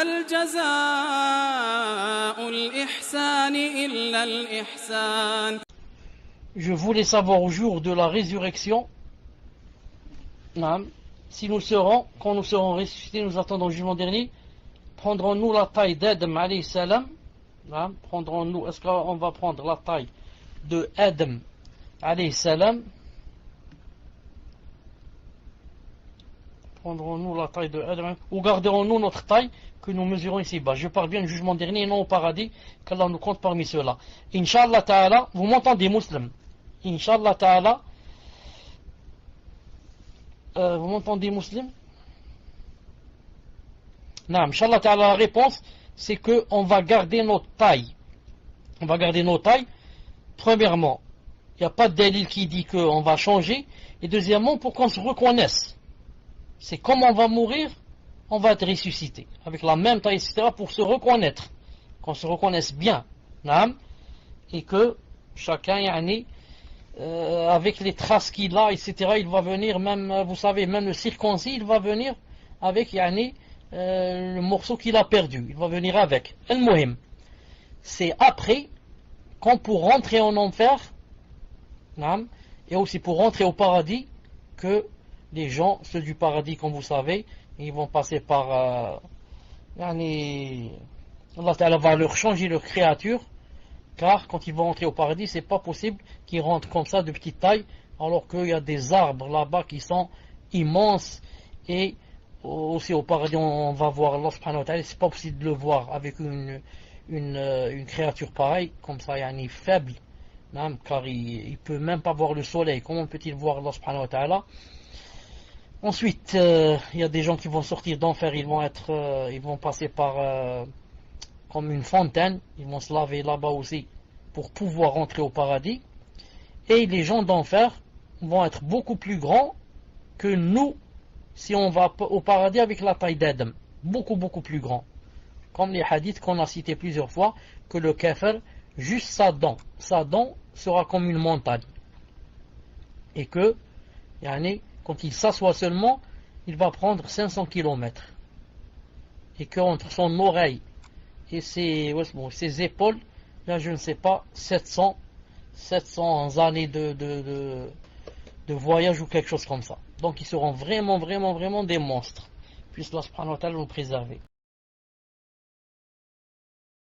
هل جزاء الإحسان إلا الإحسان. Je voulais savoir au jour de la résurrection, si nous serons, quand nous serons ressuscités, nous attendons le jugement dernier, prendrons-nous la taille d'Adam alayhi salam, prendrons-nous, est-ce qu'on va prendre la taille de Adam alayhi salam, prendrons-nous la taille de Adam, ou garderons-nous notre taille que nous mesurons ici-bas? Je parle bien du jugement dernier et non au paradis, qu'Allah nous compte parmi ceux-là. Inch'Allah ta'ala, vous m'entendez, musulmans? Inch'Allah ta'ala, vous m'entendez, musulmans? Non, Inch'Allah ta'ala, la réponse, c'est qu'on va garder notre taille. On va garder nos tailles. Premièrement, il n'y a pas de dalil qui dit qu'on va changer. Et deuxièmement, pour qu'on se reconnaisse. C'est comme on va mourir, on va être ressuscité. Avec la même taille, etc. pour se reconnaître. Qu'on se reconnaisse bien. Et que chacun, avec les traces qu'il a, etc., il va venir, même, vous savez, même le circoncis, il va venir avec, le morceau qu'il a perdu. Il va venir avec. Al-Muhim. C'est après qu'on pour rentrer en enfer, et aussi pour rentrer au paradis, que les gens, ceux du paradis, comme vous savez, ils vont passer par... Allah Ta'ala va leur changer leur créature, car quand ils vont entrer au paradis, c'est pas possible qu'ils rentrent comme ça de petite taille, alors qu'il y a des arbres là-bas qui sont immenses, et aussi au paradis on va voir Allah subhanahu wa ta'ala, c'est pas possible de le voir avec une créature pareille, comme ça, faible, car il peut même pas voir le soleil. Comment peut-il voir Allah subhanahu wa ta'ala? Ensuite, il y a des gens qui vont sortir d'enfer, ils vont passer par comme une fontaine, ils vont se laver là-bas aussi pour pouvoir rentrer au paradis. Et les gens d'enfer vont être beaucoup plus grands que nous si on va au paradis avec la taille d'Adam. Beaucoup, beaucoup plus grands. Comme les hadiths qu'on a cités plusieurs fois, que le kafir, juste sa dent sera comme une montagne. Et que, quand il s'assoit seulement, il va prendre 500 km. Et qu'entre son oreille et ses épaules, là je ne sais pas, 700 années de voyage ou quelque chose comme ça. Donc ils seront vraiment, vraiment, vraiment des monstres. Puisse Allah subhanahu wa ta'ala nous préserver.